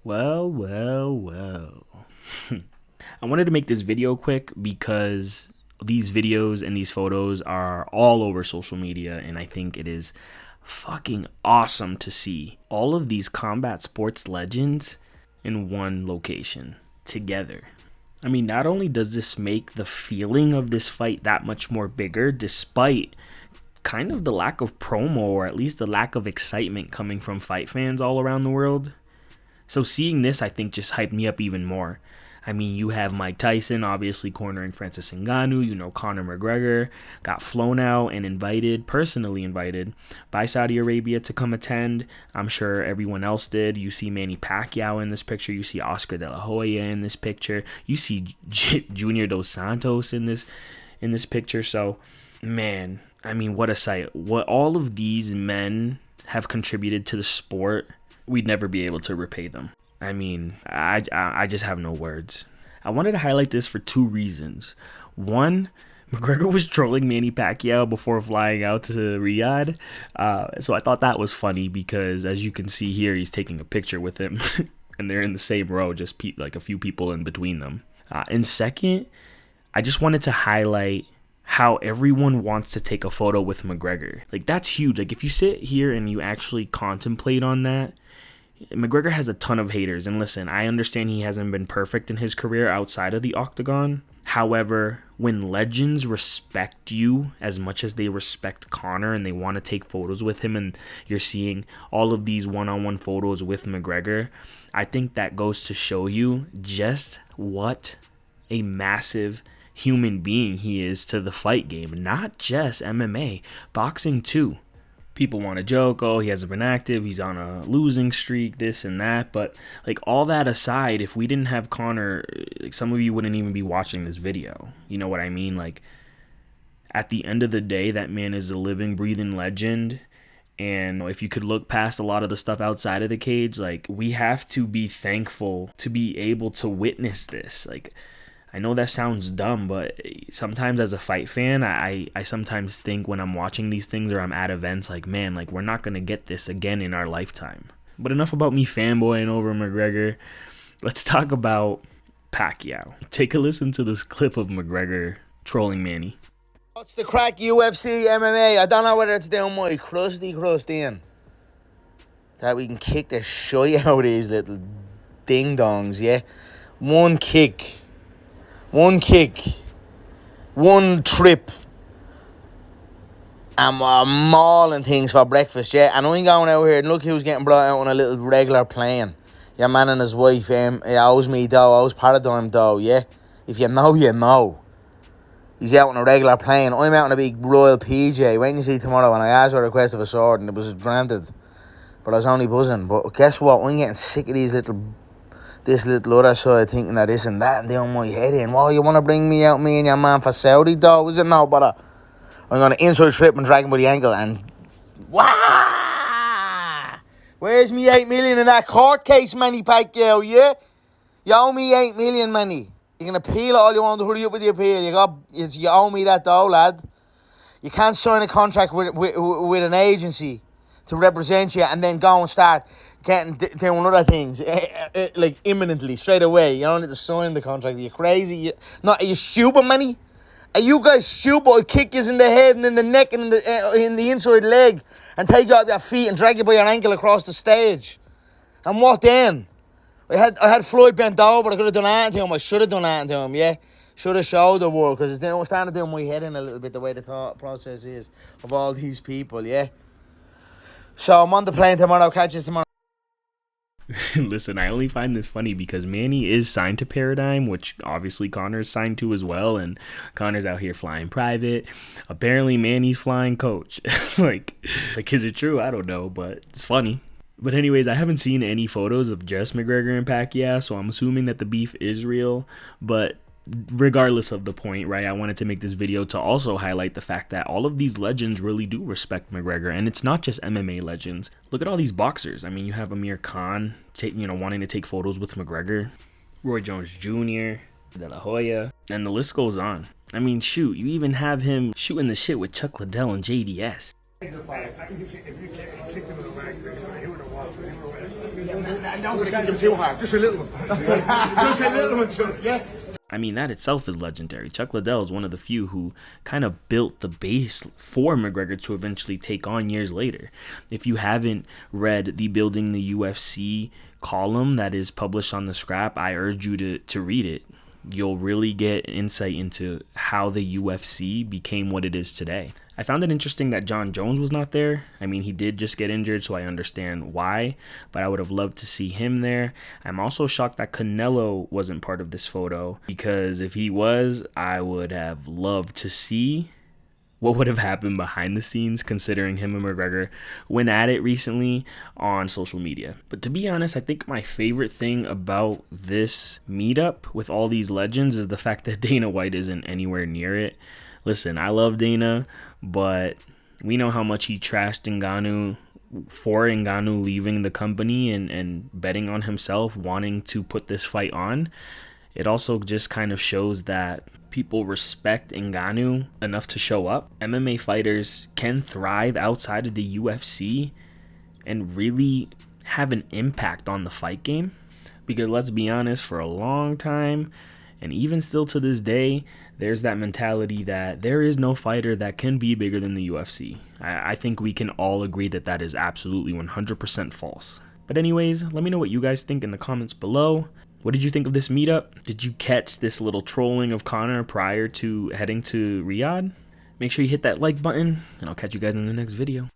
Well. I wanted to make this video quick because these videos and these photos are all over social media, and I think it is fucking awesome to see all of these combat sports legends in one location together. I mean, not only does this make the feeling of this fight that much more bigger, despite kind of the lack of promo, or at least the lack of excitement coming from fight fans all around the world. So seeing this, I think, just hyped me up even more. I mean, you have Mike Tyson obviously cornering Francis Ngannou. You know, Conor McGregor got flown out and personally invited by Saudi Arabia to come attend. I'm sure everyone else did. You see Manny Pacquiao in this picture. You see Oscar De La Hoya in this picture. You see Junior Dos Santos in this picture. So, man, I mean, what a sight. What all of these men have contributed to the sport, we'd never be able to repay them. I mean, I just have no words. I wanted to highlight this for two reasons. One, McGregor was trolling Manny Pacquiao before flying out to Riyadh. So I thought that was funny because, as you can see here, he's taking a picture with him. And they're in the same row, just like a few people in between them. And second, I just wanted to highlight how everyone wants to take a photo with McGregor. Like, that's huge. Like, if you sit here and you actually contemplate on that, McGregor has a ton of haters. And listen, I understand he hasn't been perfect in his career outside of the octagon. However, when legends respect you as much as they respect Conor and they want to take photos with him, and you're seeing all of these one-on-one photos with McGregor, I think that goes to show you just what a massive human being he is to the fight game. Not just MMA, boxing too. People want to joke, oh, he hasn't been active, he's on a losing streak, this and that. But, like, all that aside, if we didn't have Conor, like, some of you wouldn't even be watching this video. You know what I mean? Like, at the end of the day, that man is a living, breathing legend. And if you could look past a lot of the stuff outside of the cage, like, we have to be thankful to be able to witness this. Like, I know that sounds dumb, but sometimes as a fight fan, I sometimes think when I'm watching these things or I'm at events, like, man, like, we're not going to get this again in our lifetime. But enough about me fanboying over McGregor. Let's talk about Pacquiao. Take a listen to this clip of McGregor trolling Manny. What's the crack, UFC, MMA? I don't know whether it's down my crusty in that we can kick the shit out of these little ding-dongs, yeah? One kick, one trip, and we're mauling things for breakfast, yeah? And I'm going out here, and look who's getting brought out on a little regular plane. Your man and his wife, he owes me dough, owes Paradigm dough, yeah? If you know, you know. He's out on a regular plane. I'm out on a big Royal PJ. Wait and see tomorrow, and I asked for a request of a sword, and it was granted. But I was only buzzing. But guess what? I'm getting sick of this little other side thinking that this and that and down my head in. Well, you want to bring me out, me and your man, for Saudi, though? Is it no, but I'm going to inside trip and drag him by the ankle and... Wah! Where's me 8 million in that court case, Manny Pacquiao, yeah? You owe me 8 million, Manny. You can appeal it all you want to hurry up with the appeal. You owe me that though, lad. You can't sign a contract with an agency to represent you and then go and start doing other things like imminently, straight away. You don't need to sign the contract. Are you crazy? Are you stupid, Manny? Are you guys stupid? I'll kick you in the head and in the neck and in the inside leg and take you off your feet and drag you by your ankle across the stage. And what then? I had Floyd bent over. I could have done anything to him. I should have done anything to him, yeah? Should have showed the world, because it's starting to do my head in a little bit, the way the thought process is of all these people, yeah? So I'm on the plane tomorrow. Catch you tomorrow. Listen, I only find this funny because Manny is signed to Paradigm, which obviously Conor's signed to as well, and Conor's out here flying private. Apparently Manny's flying coach. like, is it true? I don't know, but it's funny. But anyways, I haven't seen any photos of just McGregor and Pacquiao, so I'm assuming that the beef is real. But regardless of the point, right, I wanted to make this video to also highlight the fact that all of these legends really do respect McGregor. And it's not just MMA legends. Look at all these boxers. I mean, you have Amir Khan wanting to take photos with McGregor, Roy Jones Jr., De La Hoya, and the list goes on. I mean, shoot, you even have him shooting the shit with Chuck Liddell and JDS. I think if you kicked him in the leg, he would have walked. I'm going to kick him too hard. Just a little one. That's it. Just a little one, Chuck, yeah? I mean, that itself is legendary. Chuck Liddell is one of the few who kind of built the base for McGregor to eventually take on years later. If you haven't read the Building the UFC column that is published on The Scrap, I urge you to read it. You'll really get insight into how the UFC became what it is today. I found it interesting that John Jones was not there. I mean, he did just get injured, so I understand why, but I would have loved to see him there. I'm also shocked that Canelo wasn't part of this photo, because if he was, I would have loved to see what would have happened behind the scenes, considering him and McGregor went at it recently on social media. But to be honest, I think my favorite thing about this meetup with all these legends is the fact that Dana White isn't anywhere near it. Listen, I love Dana, but we know how much he trashed Ngannou for Ngannou leaving the company and betting on himself, wanting to put this fight on. It also just kind of shows that people respect Ngannou enough to show up. MMA fighters can thrive outside of the UFC and really have an impact on the fight game. Because let's be honest, for a long time, and even still to this day, there's that mentality that there is no fighter that can be bigger than the UFC. I think we can all agree that that is absolutely 100% false. But anyways, let me know what you guys think in the comments below. What did you think of this meetup? Did you catch this little trolling of Conor prior to heading to Riyadh? Make sure you hit that like button, and I'll catch you guys in the next video.